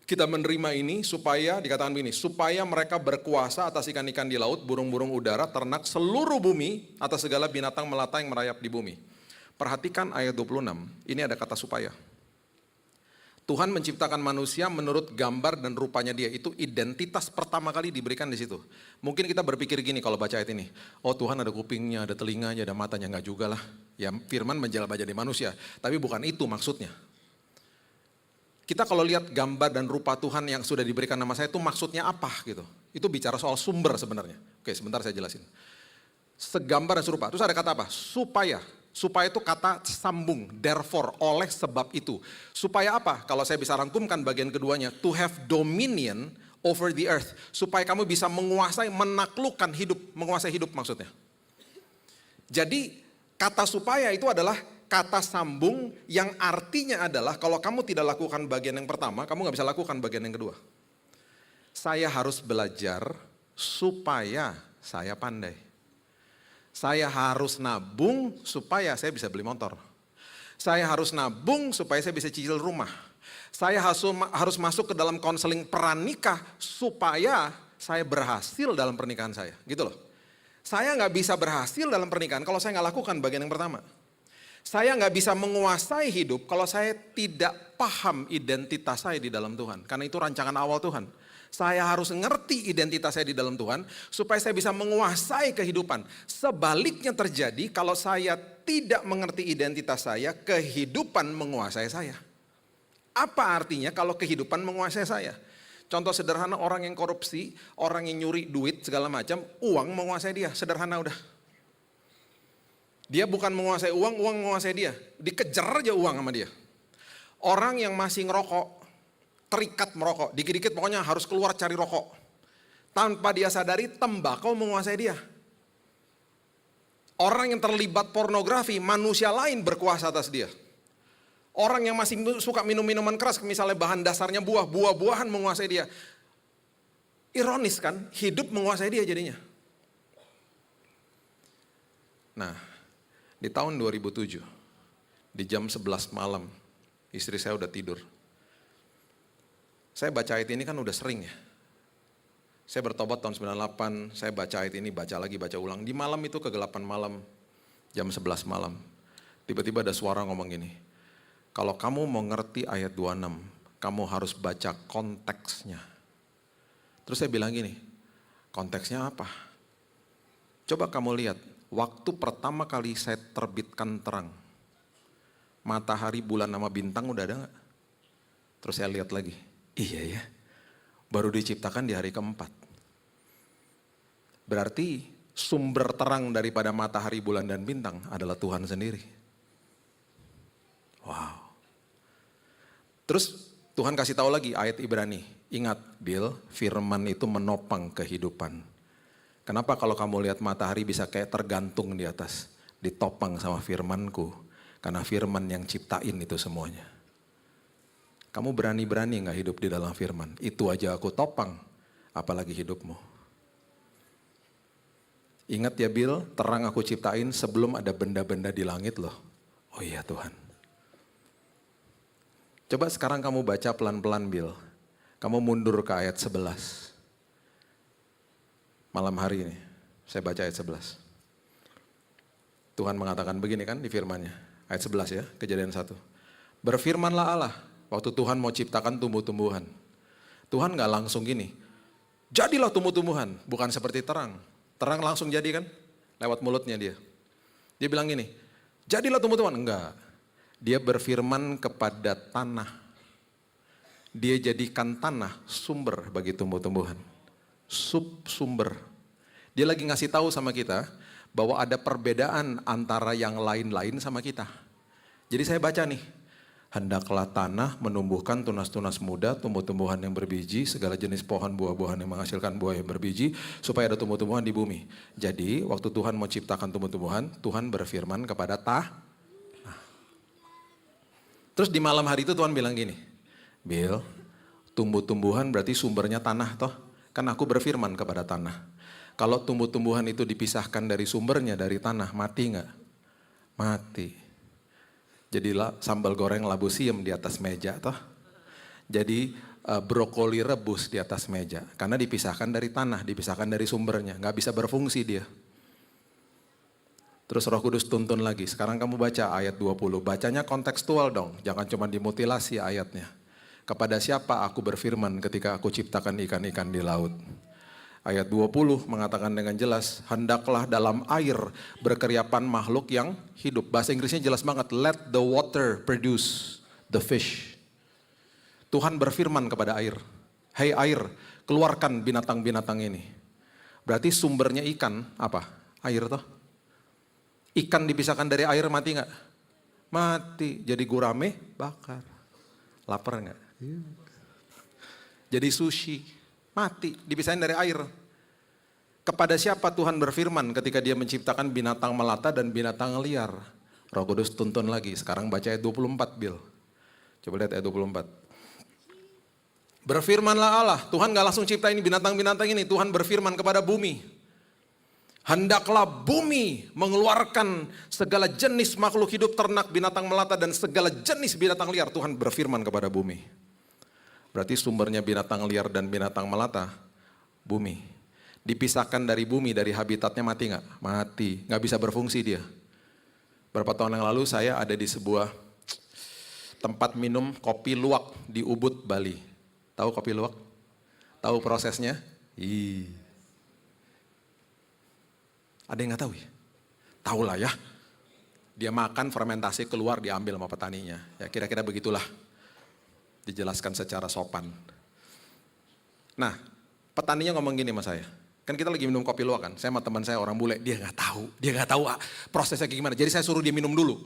S1: Kita menerima ini supaya, dikatakan begini, supaya mereka berkuasa atas ikan-ikan di laut, burung-burung udara, ternak seluruh bumi, atas segala binatang melata yang merayap di bumi. Perhatikan ayat 26, ini ada kata supaya. Tuhan menciptakan manusia menurut gambar dan rupanya dia. Itu identitas pertama kali diberikan di situ. Mungkin kita berpikir gini kalau baca ayat ini. Oh Tuhan ada kupingnya, ada telinganya, ada matanya. Enggak juga lah. Ya firman menjelma jadi manusia. Tapi bukan itu maksudnya. Kita kalau lihat gambar dan rupa Tuhan yang sudah diberikan nama saya itu maksudnya apa gitu. Itu bicara soal sumber sebenarnya. Oke sebentar saya jelasin. Segambar dan serupa. Terus ada kata apa? Supaya. Supaya itu kata sambung, therefore, oleh sebab itu. Supaya apa? Kalau saya bisa rangkumkan bagian keduanya, to have dominion over the earth. Supaya kamu bisa menguasai, menaklukkan hidup, menguasai hidup maksudnya. Jadi kata supaya itu adalah kata sambung yang artinya adalah kalau kamu tidak lakukan bagian yang pertama, kamu gak bisa lakukan bagian yang kedua. Saya harus belajar supaya saya pandai. Saya harus nabung supaya saya bisa beli motor. Saya harus nabung supaya saya bisa cicil rumah. Saya harus masuk ke dalam konseling pranikah supaya saya berhasil dalam pernikahan saya. Gitu loh. Saya nggak bisa berhasil dalam pernikahan kalau saya nggak lakukan bagian yang pertama. Saya nggak bisa menguasai hidup kalau saya tidak paham identitas saya di dalam Tuhan. Karena itu rancangan awal Tuhan. Saya harus ngerti identitas saya di dalam Tuhan supaya saya bisa menguasai kehidupan. Sebaliknya terjadi kalau saya tidak mengerti identitas saya, kehidupan menguasai saya. Apa artinya kalau kehidupan menguasai saya? Contoh sederhana orang yang korupsi, orang yang nyuri duit segala macam, uang menguasai dia, sederhana udah. Dia bukan menguasai uang, uang menguasai dia. Dikejar aja uang sama dia. Orang yang masih ngerokok, terikat merokok, dikit-dikit pokoknya harus keluar cari rokok. Tanpa dia sadari tembakau menguasai dia. Orang yang terlibat pornografi, manusia lain berkuasa atas dia. Orang yang masih suka minum minuman keras, misalnya bahan dasarnya buah, buah-buahan menguasai dia. Ironis kan, hidup menguasai dia jadinya. Nah, di tahun 2007, di jam 11 malam, istri saya udah tidur. Saya baca ayat ini kan udah sering ya. Saya bertobat tahun 98, saya baca ayat ini, baca lagi, baca ulang. Di malam itu kegelapan malam, jam 11 malam. Tiba-tiba ada suara ngomong gini, kalau kamu mau ngerti ayat 26, kamu harus baca konteksnya. Terus saya bilang gini, konteksnya apa? Coba kamu lihat, waktu pertama kali saya terbitkan terang, matahari, bulan, sama bintang udah ada gak? Terus saya lihat lagi, iya ya, baru diciptakan di hari keempat. Berarti sumber terang daripada matahari, bulan, dan bintang adalah Tuhan sendiri. Wow. Terus Tuhan kasih tahu lagi ayat Ibrani. Ingat Bill, firman itu menopang kehidupan. Kenapa kalau kamu lihat matahari bisa kayak tergantung di atas, ditopang sama firmanku. Karena firman yang ciptain itu semuanya. Kamu berani-berani gak hidup di dalam firman? Itu aja aku topang, apalagi hidupmu. Ingat ya Bill, terang aku ciptain sebelum ada benda-benda di langit loh. Oh iya Tuhan. Coba sekarang kamu baca pelan-pelan Bill. Kamu mundur ke ayat 11. Malam hari ini, saya baca ayat 11. Tuhan mengatakan begini kan di firman-Nya. Ayat 11 ya, Kejadian 1. Berfirmanlah Allah, waktu Tuhan mau ciptakan tumbuh-tumbuhan. Tuhan gak langsung gini, jadilah tumbuh-tumbuhan, bukan seperti terang. Terang langsung jadi kan, lewat mulutnya dia. Dia bilang gini, jadilah tumbuh-tumbuhan, enggak. Dia berfirman kepada tanah. Dia jadikan tanah sumber bagi tumbuh-tumbuhan. Sumber. Dia lagi ngasih tahu sama kita bahwa ada perbedaan antara yang lain-lain sama kita. Jadi saya baca nih, Hendaklah tanah menumbuhkan tunas-tunas muda, tumbuh-tumbuhan yang berbiji, segala jenis pohon buah-buahan yang menghasilkan buah yang berbiji, supaya ada tumbuh-tumbuhan di bumi. Jadi waktu Tuhan mau ciptakan tumbuh-tumbuhan, Tuhan berfirman kepada Terus di malam hari itu Tuhan bilang gini, Bill, tumbuh-tumbuhan berarti sumbernya tanah toh. Kan aku berfirman kepada tanah. Kalau tumbuh-tumbuhan itu dipisahkan dari sumbernya, dari tanah, mati nggak? Mati. Jadilah sambal goreng labu siam di atas meja toh. Jadi brokoli rebus di atas meja. Karena dipisahkan dari tanah, dipisahkan dari sumbernya. Nggak bisa berfungsi dia. Terus Roh Kudus tuntun lagi. Sekarang kamu baca ayat 20. Bacanya kontekstual dong. Jangan cuma dimutilasi ayatnya. Kepada siapa aku berfirman ketika aku ciptakan ikan-ikan di laut. Ayat 20 mengatakan dengan jelas. Hendaklah dalam air berkeriapan makhluk yang hidup. Bahasa Inggrisnya jelas banget. Let the water produce the fish. Tuhan berfirman kepada air. Hei air, keluarkan binatang-binatang ini. Berarti sumbernya ikan apa? Air toh. Ikan dipisahkan dari air mati nggak? Mati. Jadi gurame bakar. Lapar nggak? Jadi sushi. Mati. Dipisahin dari air. Kepada siapa Tuhan berfirman ketika dia menciptakan binatang melata dan binatang liar? Roh Kudus tuntun lagi. Sekarang baca ayat 24 Bill. Coba lihat ayat 24. Berfirmanlah Allah. Tuhan nggak langsung ciptain binatang-binatang ini. Tuhan berfirman kepada bumi. Hendaklah bumi mengeluarkan segala jenis makhluk hidup, ternak, binatang melata, dan segala jenis binatang liar. Tuhan berfirman kepada bumi. Berarti sumbernya binatang liar dan binatang melata, bumi. Dipisahkan dari bumi, dari habitatnya mati nggak? Mati, nggak bisa berfungsi dia. Berapa tahun yang lalu saya ada di sebuah tempat minum kopi luwak di Ubud, Bali. Tahu kopi luwak? Tahu prosesnya? Ada yang nggak tahu ya? Tahu lah ya. Dia makan fermentasi keluar diambil sama petaninya. Ya kira-kira begitulah. Dijelaskan secara sopan. Nah, petaninya ngomong gini sama saya. Kan kita lagi minum kopi luwak kan. Saya sama teman saya orang bule, dia nggak tahu prosesnya kayak gimana. Jadi saya suruh dia minum dulu.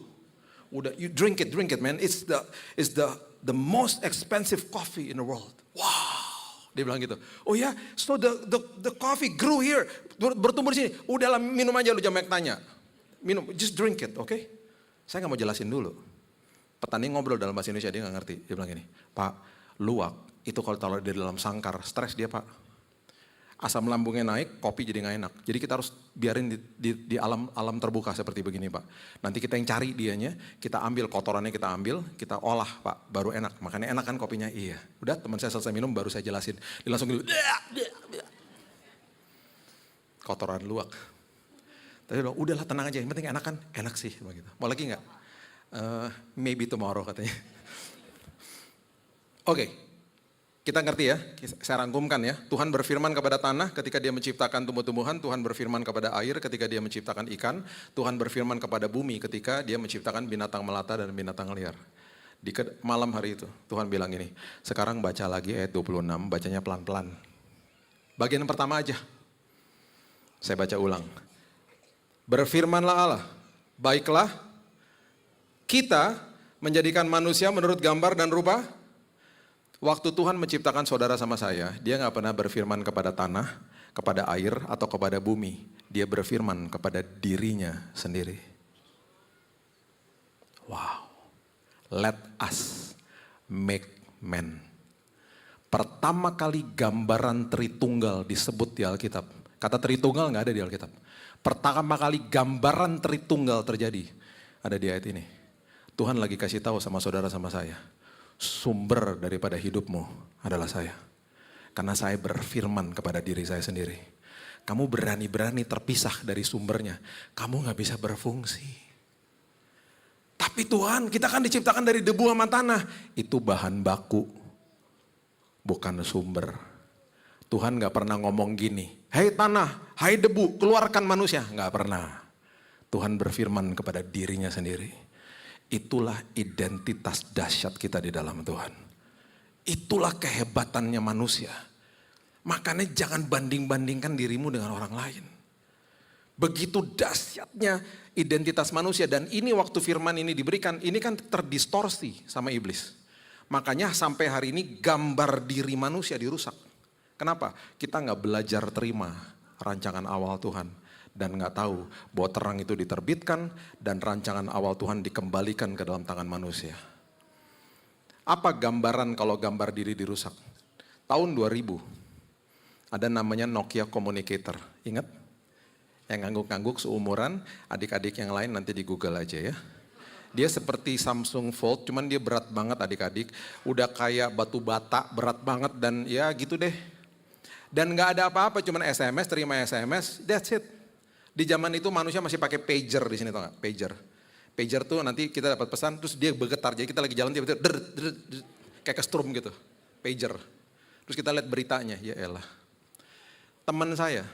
S1: Udah, you drink it man. It's the most expensive coffee in the world. Wow. Dia bilang gitu. Oh ya, so the coffee grew here, bertumbuh di sini. Udahlah minum aja lu, jangan tanya. Minum, just drink it, oke? Saya nggak mau jelasin dulu. Petani ngobrol dalam bahasa Indonesia, dia nggak ngerti. Dia bilang gini, Pak, luwak itu kalau taruh di dalam sangkar, stres dia Pak. Asam lambungnya naik, kopi jadi nggak enak. Jadi kita harus biarin di alam terbuka seperti begini Pak. Nanti kita yang cari dianya, kita ambil kotorannya, kita ambil, kita olah Pak, baru enak. Makanya enak kan kopinya, iya. Udah teman saya selesai minum, baru saya jelasin. Dia langsung gitu, kotoran luwak. Tapi bilang, udahlah tenang aja, yang penting enak kan? Enak sih, begitu. Mau lagi nggak? Maybe tomorrow katanya. Oke. Kita ngerti ya, saya rangkumkan ya. Tuhan berfirman kepada tanah ketika dia menciptakan tumbuh-tumbuhan. Tuhan berfirman kepada air ketika dia menciptakan ikan. Tuhan berfirman kepada bumi ketika dia menciptakan binatang melata dan binatang liar. Di malam hari itu Tuhan bilang ini. Sekarang baca lagi ayat 26, bacanya pelan-pelan. Bagian pertama aja. Saya baca ulang. Berfirmanlah Allah, baiklah kita menjadikan manusia menurut gambar dan rupa. Waktu Tuhan menciptakan saudara sama saya, dia gak pernah berfirman kepada tanah, kepada air, atau kepada bumi. Dia berfirman kepada dirinya sendiri. Wow. Let us make man. Pertama kali gambaran Tritunggal disebut di Alkitab. Kata Tritunggal gak ada di Alkitab. Pertama kali gambaran Tritunggal terjadi. Ada di ayat ini. Tuhan lagi kasih tahu sama saudara sama saya. Sumber daripada hidupmu adalah saya. Karena saya berfirman kepada diri saya sendiri. Kamu berani-berani terpisah dari sumbernya. Kamu gak bisa berfungsi. Tapi Tuhan, kita kan diciptakan dari debu sama tanah. Itu bahan baku. Bukan sumber. Tuhan gak pernah ngomong gini. Hei tanah, hai debu, keluarkan manusia. Gak pernah. Tuhan berfirman kepada dirinya sendiri. Itulah identitas dahsyat kita di dalam Tuhan. Itulah kehebatannya manusia. Makanya jangan banding-bandingkan dirimu dengan orang lain. Begitu dahsyatnya identitas manusia, dan ini waktu firman ini diberikan, ini kan terdistorsi sama iblis. Makanya sampai hari ini gambar diri manusia dirusak. Kenapa? Kita nggak belajar terima rancangan awal Tuhan dan nggak tahu bahwa terang itu diterbitkan dan rancangan awal Tuhan dikembalikan ke dalam tangan manusia. Apa gambaran kalau gambar diri dirusak? Tahun 2000 ada namanya Nokia Communicator, ingat? Yang ngangguk-ngangguk seumuran, adik-adik yang lain nanti di Google aja ya. Dia seperti Samsung Fold, cuman dia berat banget adik-adik. Udah kayak batu bata, berat banget dan ya gitu deh. Dan gak ada apa-apa, cuman SMS, terima SMS, that's it. Di zaman itu manusia masih pakai pager di sini, tau gak? Pager. Pager tuh nanti kita dapat pesan, terus dia bergetar. Jadi kita lagi jalan tiba-tiba kayak ke strum gitu, pager. Terus kita lihat beritanya, ya elah. Teman saya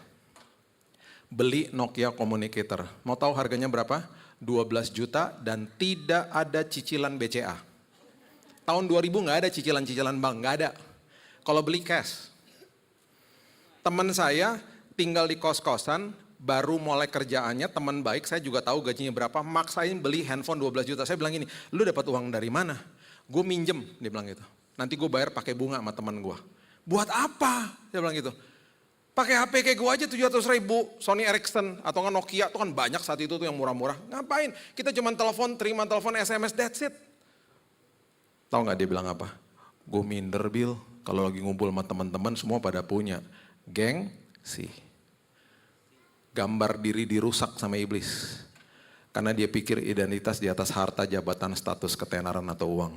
S1: beli Nokia Communicator. Mau tahu harganya berapa? 12 juta dan tidak ada cicilan BCA. Tahun 2000 nggak ada cicilan-cicilan bank, nggak ada. Kalau beli cash. Teman saya tinggal di kos-kosan, baru mulai kerjaannya, teman baik, saya juga tahu gajinya berapa, maksain beli handphone 12 juta. Saya bilang gini, lu dapat uang dari mana? Gue minjem, dia bilang gitu. Nanti gue bayar pakai bunga sama teman gue. Buat apa? Dia bilang gitu. Pakai HP kayak gue aja 700.000, Sony Ericsson atau nggak Nokia, itu kan banyak saat itu tuh yang murah-murah. Ngapain? Kita cuma telepon, terima telepon, SMS, that's it. Tahu nggak dia bilang apa? Gue minder Bill, kalau lagi ngumpul sama teman-teman semua pada punya. Gengsi. Gambar diri dirusak sama iblis. Karena dia pikir identitas di atas harta, jabatan, status, ketenaran atau uang.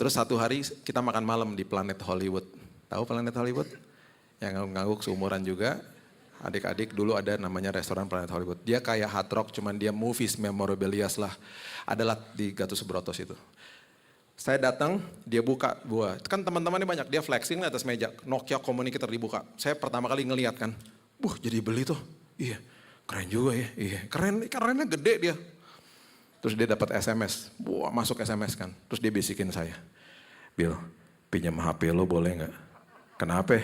S1: Terus satu hari kita makan malam di Planet Hollywood. Tahu Planet Hollywood? Yang ngangguk seumuran juga, adik-adik dulu ada namanya restoran Planet Hollywood. Dia kayak Hard Rock, cuman dia movies memorabilia lah. Adalah di Gatot Subroto situ. Saya datang, dia buka, kan teman-temannya banyak, dia flexing di atas meja, Nokia Communicator dibuka. Saya pertama kali ngeliat kan, jadi beli tuh, iya keren juga ya, iya kerennya gede dia. Terus dia dapat SMS, masuk SMS kan, terus dia bisikin saya, Bill, pinjam HP lo boleh nggak? Kenapa?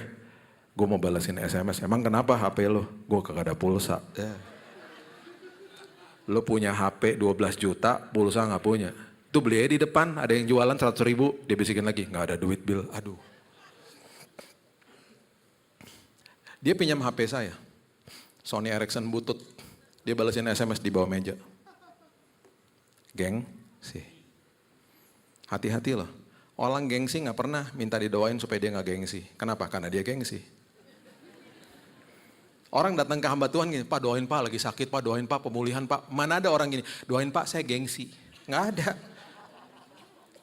S1: Gue mau balasin SMS, emang kenapa HP lo? Gue kagak ada pulsa. Lo punya HP 12 juta, pulsa gak punya. Itu beli aja di depan, ada yang jualan 100.000, dia bisikin lagi, gak ada duit Bill, aduh. Dia pinjam HP saya, Sony Ericsson butut. Dia balasin SMS di bawah meja. Gengsi. Hati-hati loh. Orang gengsi gak pernah minta didoain supaya dia gak gengsi. Kenapa? Karena dia gengsi. Orang datang ke hamba Tuhan gini, Pak doain Pak lagi sakit, Pak doain Pak pemulihan Pak. Mana ada orang gini, doain Pak saya gengsi. Nggak ada.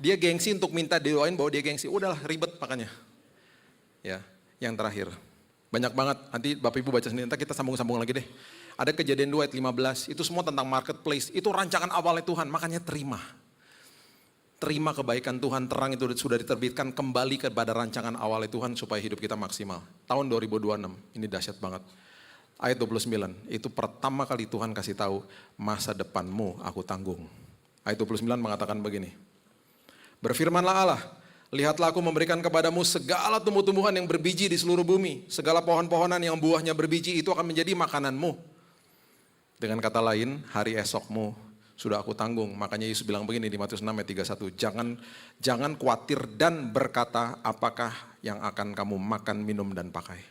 S1: Dia gengsi untuk minta didoain bahwa dia gengsi. Udahlah ribet makanya. Ya, yang terakhir. Banyak banget, nanti Bapak Ibu baca sendiri, nanti kita sambung-sambung lagi deh. Ada Kejadian 2 ayat 15, itu semua tentang marketplace. Itu rancangan awalnya Tuhan, makanya terima. Terima kebaikan Tuhan, terang itu sudah diterbitkan, kembali kepada rancangan awalnya Tuhan supaya hidup kita maksimal. Tahun 2026, ini dahsyat banget. Ayat 29, itu pertama kali Tuhan kasih tahu, masa depanmu aku tanggung. Ayat 29 mengatakan begini, berfirmanlah Allah, lihatlah aku memberikan kepadamu segala tumbuh-tumbuhan yang berbiji di seluruh bumi, segala pohon-pohonan yang buahnya berbiji itu akan menjadi makananmu. Dengan kata lain, hari esokmu sudah aku tanggung. Makanya Yesus bilang begini di Matius 6 ayat 31, jangan khawatir dan berkata apakah yang akan kamu makan, minum dan pakai.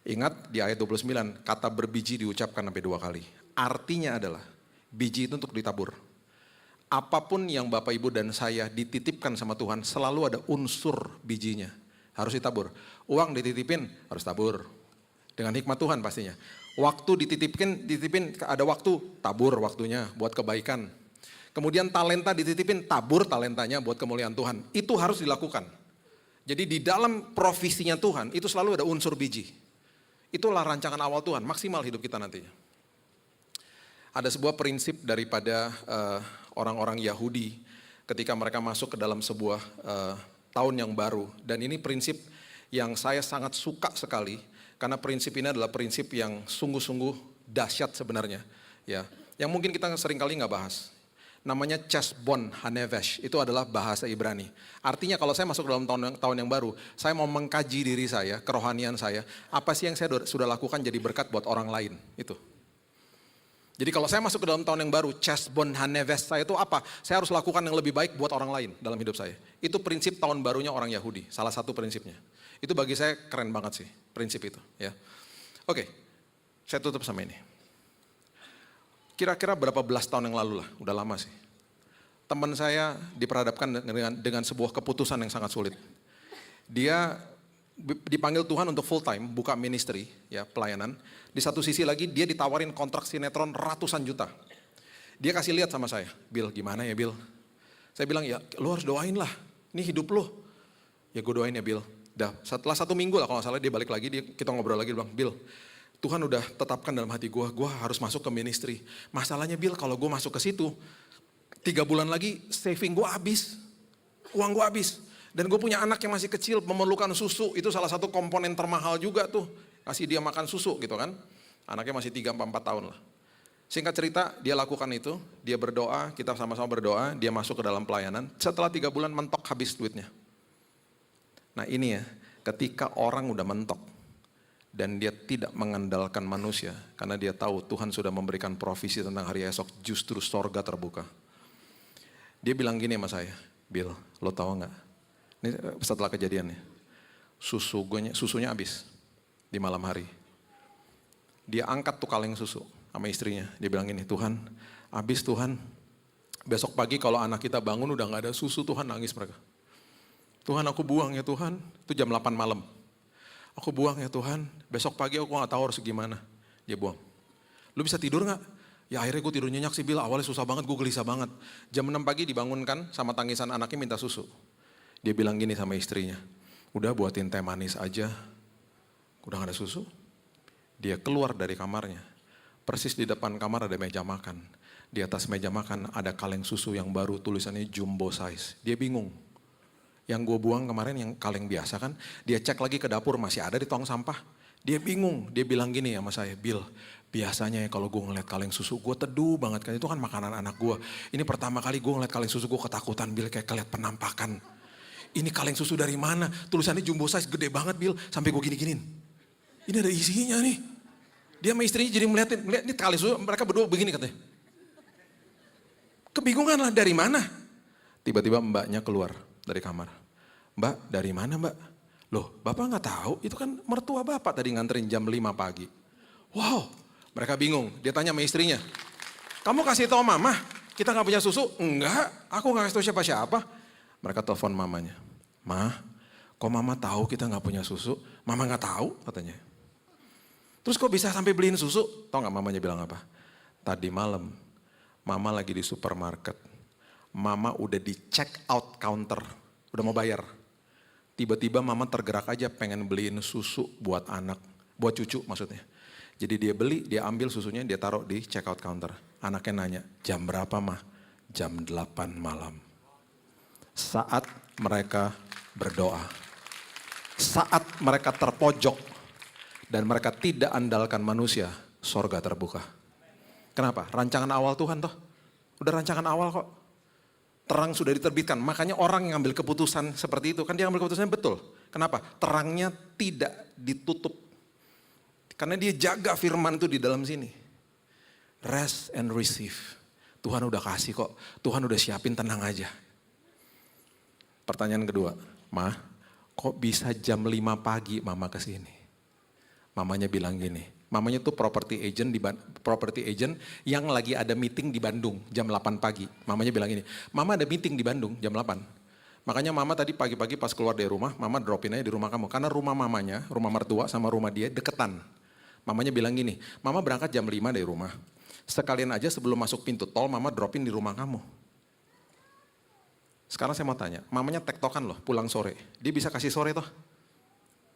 S1: Ingat di ayat 29, kata berbiji diucapkan sampai 2 kali. Artinya adalah, biji itu untuk ditabur. Apapun yang Bapak Ibu dan saya dititipkan sama Tuhan, selalu ada unsur bijinya. Harus ditabur. Uang dititipin, harus tabur. Dengan hikmat Tuhan pastinya. Waktu dititipin ada waktu, tabur waktunya buat kebaikan. Kemudian talenta dititipin, tabur talentanya buat kemuliaan Tuhan. Itu harus dilakukan. Jadi di dalam provisinya Tuhan, itu selalu ada unsur biji. Itulah rancangan awal Tuhan, maksimal hidup kita nantinya. Ada sebuah prinsip daripada orang-orang Yahudi ketika mereka masuk ke dalam sebuah tahun yang baru. Dan ini prinsip yang saya sangat suka sekali, karena prinsip ini adalah prinsip yang sungguh-sungguh dahsyat sebenarnya. Ya, yang mungkin kita seringkali nggak bahas. namanya Chesbon Hanevesh. Itu adalah bahasa Ibrani. Artinya kalau saya masuk dalam tahun yang baru, saya mau mengkaji diri saya, kerohanian saya, apa sih yang saya sudah lakukan jadi berkat buat orang lain. Itu. Jadi kalau saya masuk ke dalam tahun yang baru, Chesbon Hanevesh saya itu apa? Saya harus lakukan yang lebih baik buat orang lain dalam hidup saya. Itu prinsip tahun barunya orang Yahudi, salah satu prinsipnya. Itu bagi saya keren banget sih, prinsip itu. Ya. Oke, saya tutup sama ini. Kira-kira berapa belas tahun yang lalu lah, udah lama sih. Teman saya diperhadapkan dengan sebuah keputusan yang sangat sulit. Dia dipanggil Tuhan untuk full time, buka ministry, ya pelayanan. Di satu sisi lagi dia ditawarin kontrak sinetron ratusan juta. Dia kasih lihat sama saya, Bill gimana ya Bill? Saya bilang ya lu harus doain lah, ini hidup lu. Ya gue doain ya Bill. Setelah 1 minggu lah kalau nggak salah dia balik lagi, kita ngobrol lagi, dia bilang Bill, Tuhan udah tetapkan dalam hati gue harus masuk ke ministry. Masalahnya Bill, kalau gue masuk ke situ, 3 bulan lagi saving gue habis, uang gue habis. Dan gue punya anak yang masih kecil, memerlukan susu, itu salah satu komponen termahal juga tuh. Kasih dia makan susu gitu kan, anaknya masih 3-4 tahun lah. Singkat cerita, dia lakukan itu, dia berdoa, kita sama-sama berdoa, dia masuk ke dalam pelayanan. Setelah 3 bulan mentok habis duitnya. Nah ini ya, ketika orang udah mentok, dan dia tidak mengandalkan manusia karena dia tahu Tuhan sudah memberikan provisi tentang hari esok, justru sorga terbuka. Dia bilang gini sama saya, Bill, lo tahu nggak? Ini setelah kejadiannya, susunya habis di malam hari. Dia angkat tuh kaleng susu sama istrinya. Dia bilang gini, Tuhan, habis Tuhan. Besok pagi kalau anak kita bangun udah nggak ada susu, Tuhan nangis mereka. Tuhan aku buang ya Tuhan, itu jam 8 malam. Aku buang ya Tuhan, besok pagi aku gak tahu harus gimana. Dia buang. Lu bisa tidur gak? Ya akhirnya gue tidur nyenyak sih Bill, awalnya susah banget, gue gelisah banget. Jam 6 pagi dibangunkan sama tangisan anaknya minta susu. Dia bilang gini sama istrinya, udah buatin teh manis aja, udah gak ada susu. Dia keluar dari kamarnya, persis di depan kamar ada meja makan. Di atas meja makan ada kaleng susu yang baru, tulisannya jumbo size. Dia bingung. Yang gue buang kemarin yang kaleng biasa kan, dia cek lagi ke dapur masih ada di tong sampah. Dia bingung, dia bilang gini sama saya, Bill, biasanya ya kalau gue ngeliat kaleng susu gue teduh banget kan, itu kan makanan anak gue. Ini pertama kali gue ngeliat kaleng susu gue ketakutan, Bill, kayak keliat penampakan. Ini kaleng susu dari mana? Tulisannya jumbo size gede banget Bill, sampai gue gini-giniin. Ini ada isinya nih. Dia sama istrinya jadi melihat ini kaleng susu, mereka berdua begini katanya. Kebingungan lah dari mana? Tiba-tiba mbaknya keluar dari kamar. Mbak, dari mana mbak? Loh, bapak gak tahu, itu kan mertua bapak tadi nganterin jam 5 pagi. Wow, mereka bingung. Dia tanya sama istrinya, kamu kasih tahu mama, kita gak punya susu? Enggak, aku gak kasih tahu siapa-siapa. Mereka telepon mamanya. Ma, kok mama tahu kita gak punya susu? Mama gak tahu katanya. Terus kok bisa sampai beliin susu? Tahu gak mamanya bilang apa? Tadi malam, mama lagi di supermarket. Mama udah di check out counter, udah mau bayar. Tiba-tiba mama tergerak aja pengen beliin susu buat anak, buat cucu maksudnya. Jadi dia beli, dia ambil susunya, dia taruh di check out counter. Anaknya nanya, jam berapa mah? Jam 8 malam. Saat mereka berdoa. Saat mereka terpojok dan mereka tidak andalkan manusia, sorga terbuka. Kenapa? Rancangan awal Tuhan toh. Udah rancangan awal kok. Terang sudah diterbitkan, makanya orang yang ambil keputusan seperti itu, kan dia ambil keputusannya betul. Kenapa? Terangnya tidak ditutup. Karena dia jaga firman itu di dalam sini. Rest and receive. Tuhan udah kasih kok, Tuhan udah siapin, tenang aja. Pertanyaan kedua, Ma, kok bisa jam 5 pagi mama kesini? Mamanya bilang gini, mamanya tuh property agent yang lagi ada meeting di Bandung jam 8 pagi. Mamanya bilang gini, mama ada meeting di Bandung jam 8. Makanya mama tadi pagi-pagi pas keluar dari rumah, mama dropin aja di rumah kamu. Karena rumah mamanya, rumah mertua sama rumah dia deketan. Mamanya bilang gini, mama berangkat jam 5 dari rumah. Sekalian aja sebelum masuk pintu tol, mama dropin di rumah kamu. Sekarang saya mau tanya, mamanya tektokan loh pulang sore. Dia bisa kasih sore toh?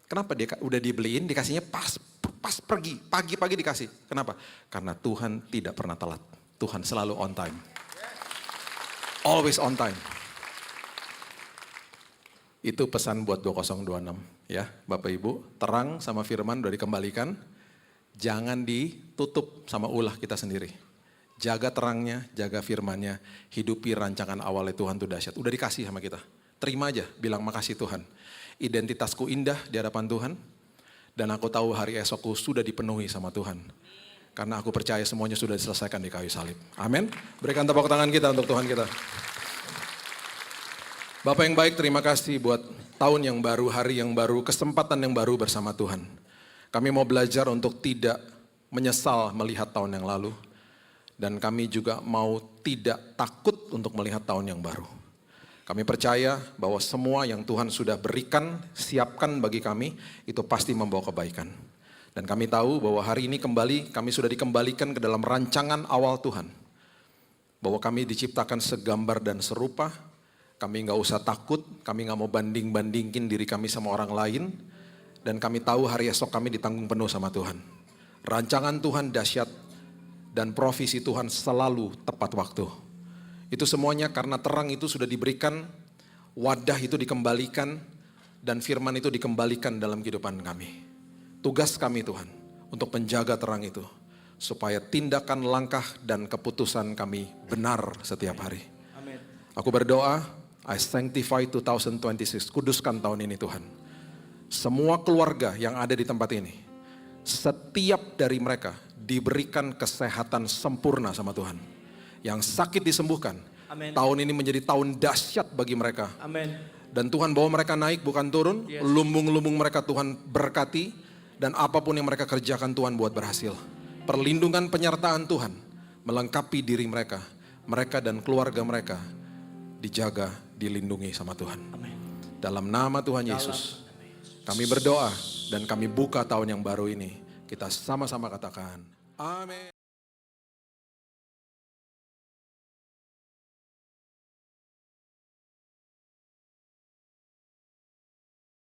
S1: Kenapa dia udah dibeliin, dikasihnya pas pergi, pagi-pagi dikasih. Kenapa? Karena Tuhan tidak pernah telat. Tuhan selalu on time. Always on time. Itu pesan buat 2026 ya Bapak Ibu. Terang sama firman udah dikembalikan. Jangan ditutup sama ulah kita sendiri. Jaga terangnya, jaga firmannya, hidupi rancangan awalnya Tuhan itu dahsyat. Udah dikasih sama kita. Terima aja, bilang makasih Tuhan. Identitasku indah di hadapan Tuhan. Dan aku tahu hari esokku sudah dipenuhi sama Tuhan. Karena aku percaya semuanya sudah diselesaikan di kayu salib. Amin. Berikan tepuk tangan kita untuk Tuhan kita. Bapak yang baik, terima kasih buat tahun yang baru, hari yang baru, kesempatan yang baru bersama Tuhan. Kami mau belajar untuk tidak menyesal melihat tahun yang lalu. Dan kami juga mau tidak takut untuk melihat tahun yang baru. Kami percaya bahwa semua yang Tuhan sudah berikan, siapkan bagi kami, itu pasti membawa kebaikan. Dan kami tahu bahwa hari ini kami sudah dikembalikan ke dalam rancangan awal Tuhan. Bahwa kami diciptakan segambar dan serupa, kami nggak usah takut, kami nggak mau banding-bandingin diri kami sama orang lain. Dan kami tahu hari esok kami ditanggung penuh sama Tuhan. Rancangan Tuhan dahsyat. Dan provisi Tuhan selalu tepat waktu. Itu semuanya karena terang itu sudah diberikan, wadah itu dikembalikan, dan firman itu dikembalikan dalam kehidupan kami. Tugas kami Tuhan, untuk menjaga terang itu, supaya tindakan, langkah, dan keputusan kami benar setiap hari.
S2: Amin.
S1: Aku berdoa, I sanctify 2026, kuduskan tahun ini Tuhan. Semua keluarga yang ada di tempat ini, setiap dari mereka, diberikan kesehatan sempurna sama Tuhan. Yang sakit disembuhkan.
S2: Amen.
S1: Tahun ini menjadi tahun dahsyat bagi mereka.
S2: Amin.
S1: Dan Tuhan bawa mereka naik bukan turun.
S2: Yes.
S1: Lumbung-lumbung mereka Tuhan berkati. Dan apapun yang mereka kerjakan Tuhan buat berhasil. Perlindungan penyertaan Tuhan melengkapi diri mereka. Mereka dan keluarga mereka dijaga, dilindungi sama Tuhan.
S2: Amin.
S1: Dalam nama Tuhan Yesus. Kami berdoa dan kami buka tahun yang baru ini. Kita sama-sama katakan, amin.